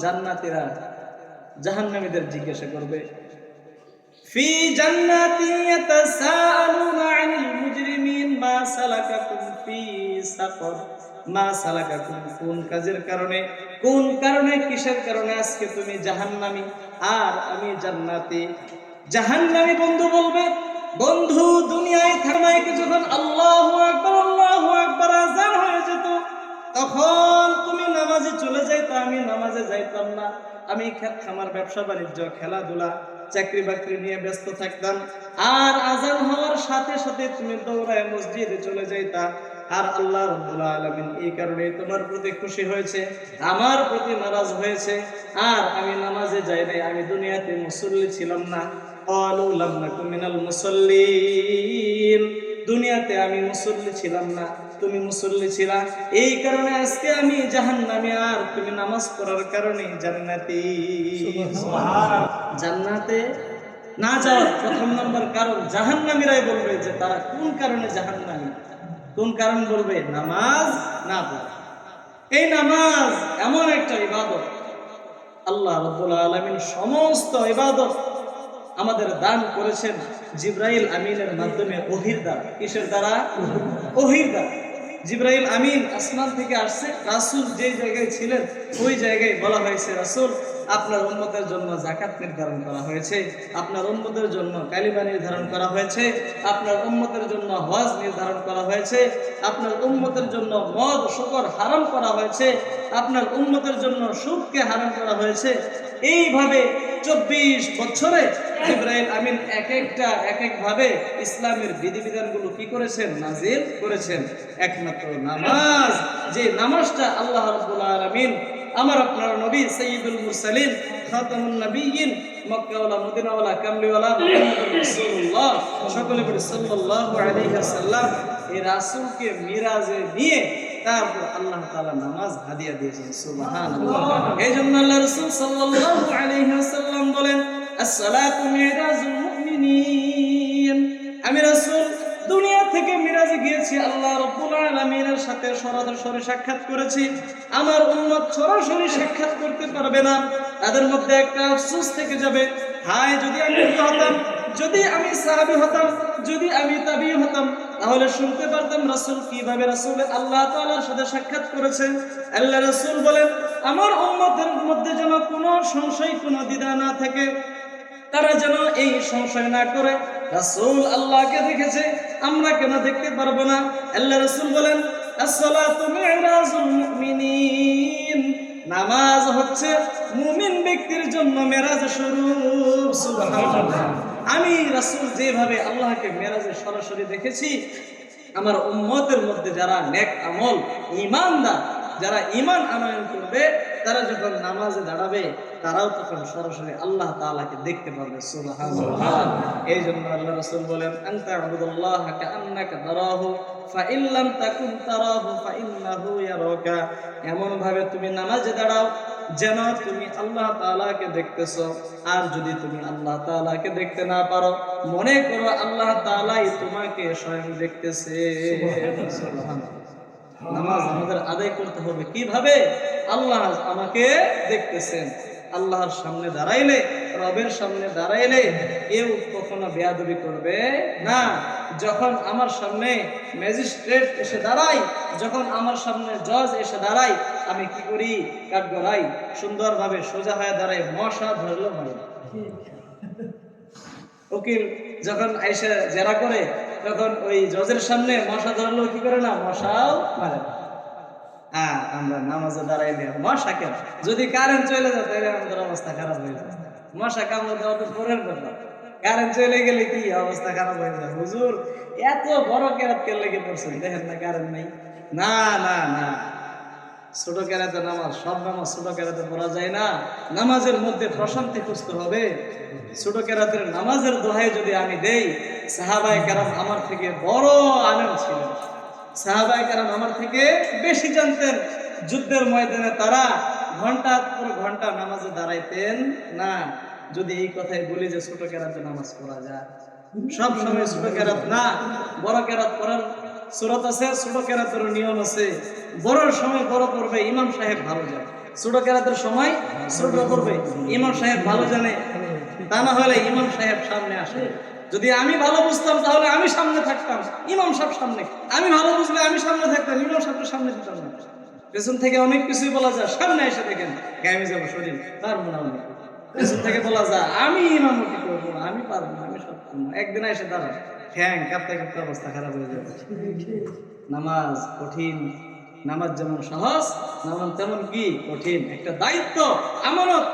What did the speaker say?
জান্নাতীরা জাহান্নামীদের জিজ্ঞাসা করবে, ফি জান্নাতি ইয়াতাসাআলুনা আনিল মুজরিমিন মা সালাকাকুম ফি সাকর, মা সালাকাকুম, কোন কাজের কারণে, কোন কারণে, কিসের কারণে আজকে তুমি জাহান্নামী আর আমি জান্নাতি? জাহান্নামী বন্ধু বলবে, বন্ধু দুনিয়ায় থামাইকে যখন আল্লাহু আকবার আযান হয়ে যেত তখন তুমি নামাজে চলে যাইতা, আমি নামাজে যাইতাম না। আমি ক্ষেত খামার, ব্যবসা বাণিজ্য, খেলাধুলা, চাকরি বাকরি নিয়ে ব্যস্ত থাকতাম। আর আযান হওয়ার সাথে সাথে তুমি দৌড়ায় মসজিদে চলে যাইতা। আর আল্লাহ রাব্বুল আলামিন এই কারণে তোমার প্রতি খুশি হয়েছে, আমার প্রতি নারাজ হয়েছে। আর আমি নামাজে যাই নাই, আমি দুনিয়াতে মুসল্লি ছিলাম না। ক্বালু লাম নাকু মিনাল মুসাল্লিন, দুনিয়াতে আমি মুসল্লি ছিলাম না, তুমি মুসল্লি ছিলা, এই কারণে আজকে আমি জাহান্নামী আর তুমি নামাজ পড়ার কারণে জান্নাতি। জান্নাতে না যাওয়ার প্রথম নম্বর কারণ জাহান্নামীরাই বলবে যে তারা কোন কারণে জাহান্নামী। কোন কারণ বলবে? নামাজ না পড়া। এই নামাজ এমন একটা ইবাদত, আল্লাহ রাব্বুল আলামিন সমস্ত ইবাদত আমাদের দান করেছেন জিবরাইল আমিনের মাধ্যমে, ওহীর দ্বারা। কিসের দ্বারা? ওহীর দ্বারা। জিবরাইল আমিন আসমান থেকে আসছে, রাসূল যে জায়গায় ছিলেন ওই জায়গায় বলা হয়েছে, রাসূল আপনার উম্মতের জন্য যাকাত নির্ধারণ করা হয়েছে, আপনার উম্মতের জন্য কালিমা নির্ধারণ করা হয়েছে, আপনার উম্মতের জন্য হজ নির্ধারণ করা হয়েছে, আপনার উম্মতের জন্য মদ শুকর হারাম করা হয়েছে, আপনার উম্মতের জন্য সুদকে হারাম করা হয়েছে। এইভাবে 24 বছরে জিবরাইল আমিন এক একভাবে ইসলামের বিধিবিধানগুলো কি করেছেন? নাজিল করেছেন। একমাত্র নামাজ, যে নামাজটা আল্লাহ রাব্বুল আলামিন আমার আপনার নবী সাইয়্যিদুল মুরসালিন খাতামুন নবিয়্যিন মক্কাওয়ালা মদিনাওয়ালা কামলিওয়ালা মুহাম্মদুর রাসূলুল্লাহ, সকলে বলে সাল্লাল্লাহু আলাইহি ওয়াসাল্লাম, এই রাসূলকে মিরাজে নিয়ে তারপর আল্লাহ তাআলা নামাজ হাদিয়া দিয়েছেন। সুবহানাল্লাহ। এইজন্য আল্লাহ রাসূল সাল্লাল্লাহু আলাইহি ওয়াসাল্লাম বলেন, as-সালাতু মিরাজুল মুমিনিন, আমি রাসূল দুনিয়া থেকে মিরাজে গিয়েছি, আল্লাহ রাব্বুল আলামিনের সাথে সরাসরি সাক্ষাৎ করেছি। আমার উম্মত সরাসরি সাক্ষাৎ করতে পারবে না, তাদের মধ্যে একটা আফসোস থেকে যাবে, হায় যদি আমি হতাম, যদি আমি সাহাবী হতাম, যদি আমি তাবী হতাম, তাহলে শুনতে পারতাম রাসূল কিভাবে রাসূল আল্লাহ তাআলার সাথে সাক্ষাৎ করেছেন। আল্লাহ রাসূল বলেন, আমার উম্মতের মধ্যে যেন কোনো সংশয়, কোনো দ্বিধা না থাকে, তারা যেন এই সংশয় না করে রাসূল আল্লাহকে দেখেছে, আমরা কেন দেখতে পারবো না? আল্লাহ রাসূল বলেন, as-salatu mi'rajul mu'minin, নামাজ হচ্ছে মুমিন ব্যক্তির জন্য মেরাজের স্বরূপ। সুবহানাল্লাহ। আমি রাসূল যেভাবে আল্লাহকে মেরাজে সরাসরি দেখেছি, আমার উম্মতের মধ্যে যারা নেক আমল, ঈমানদার, যারা ঈমান আনয়ন করবে, তারা যখন নামাজে দাঁড়াবে তারাও তখন সরাসরি আল্লাহ তাআলাকে দেখতে পারবে। সুবহানাল্লাহ। এই জন্য আল্লাহ রাসূল বলেন, আনতা আবুদুল্লাহ কাআন্নাকা তারাহু ফাইন লাম তাকুন তারাহু ফাইন্নাহু ইয়ারাকা, এমন ভাবে তুমি নামাজে দাঁড়াও যেন তুমি আল্লাহ তাআলাকে দেখতেছো। আর যদি তুমি আল্লাহ তাআলাকে দেখতে না পারো, মনে করো আল্লাহ তাআলাই তোমাকে স্বয়ং দেখতেছে। সুবহানাল্লাহ। নামাজ আমাদের আদায় করতে হবে কিভাবে? আল্লাহ আমাকে দেখতেছেন। আল্লাহর সামনে দাঁড়াইলে, রবের সামনে দাঁড়াইলে কেউ কখনো বেয়াদবি করবে না। যখন আমার সামনে ম্যাজিস্ট্রেট এসে দাঁড়াই, যখন আমার সামনে জজ এসে দাঁড়াই, আমি কি করি? কাঠগড়াই সুন্দরভাবে সোজা হয়ে দাঁড়াই, মশা ধরলো মারি। উকিল যখন এসে জেরা করে, তখন ওই জজের সামনে মশা ধরলো কি করে না? মশাও মারে। আমরা নামাজে দাঁড়াইলে মশা কেন? যদি কারেন্ট চলে যায় তাহলে আমাদের অবস্থা খারাপ হয়ে যায়। মশা কামড় দেওয়া তো পরের কথা, কারেন্ট চলে গেলে কি অবস্থা খারাপ হয়ে যায়। হুজুর এত বড় কেরাত কে লেগে পড়ছেন, দেখেন না কারেন্ট নেই? না না না, ছোট কেরাতে নামাজ, সব নামাজ ছোট কেরাতে পড়া যায় না। নামাজের মধ্যে প্রশান্তি খুঁজতে হবে। ছোট কেরাতের নামাজের দোহাই যদি আমি দেই, সাহাবায়ে কেরাম আমার থেকে বড় আলেম ছিলেন, সাহাবায়ে কেরাম আমার থেকে বেশি জানতেন। যুদ্ধের ময়দানে তারা ঘন্টার পর ঘন্টা নামাজে দাঁড়াইতেন না। যদি এই কথাই বলি যে ছোট কেরাতে নামাজ পড়া যায়, সব সময় ছোট কেরাত না, বড় কেরাত পড়ার সূরত আছে, ছোট কেরাতের নিয়ম আছে। বড়র সময় বড় পড়বে, ইমাম সাহেব ভালো যায়। ছোট কেরাতের সময় ছোটরা পড়বে, ইমাম সাহেব ভালো জানে, তা না হলে ইমাম সাহেব সামনে আসে। যদি আমি ভালো বুঝতাম তাহলে আমি সামনে থাকতাম, ইমাম সাহেব সামনে। আমি ভালো বুঝলে আমি সামনে থাকতাম, ইমাম সাহেবের সামনে থাকতাম না। পেছন থেকে অনেক কিছুই বলা যায়, সামনে এসে দেখেন গায়ে যাবো শরীর পারবো না অনেক। পেছন থেকে বলা যায় আমি ইমামতি করবো, আমি পারবো না, আমি সব পারবো না। একদিন এসে দাঁড়া ঠ্যাং কাঁপতে কাঁপতে অবস্থা খারাপ হয়ে যাবে। নামাজ কঠিন, নামাজ যেমন সহজ, নামাজ তেমন কি কঠিন। একটা দায়িত্ব, আমানত,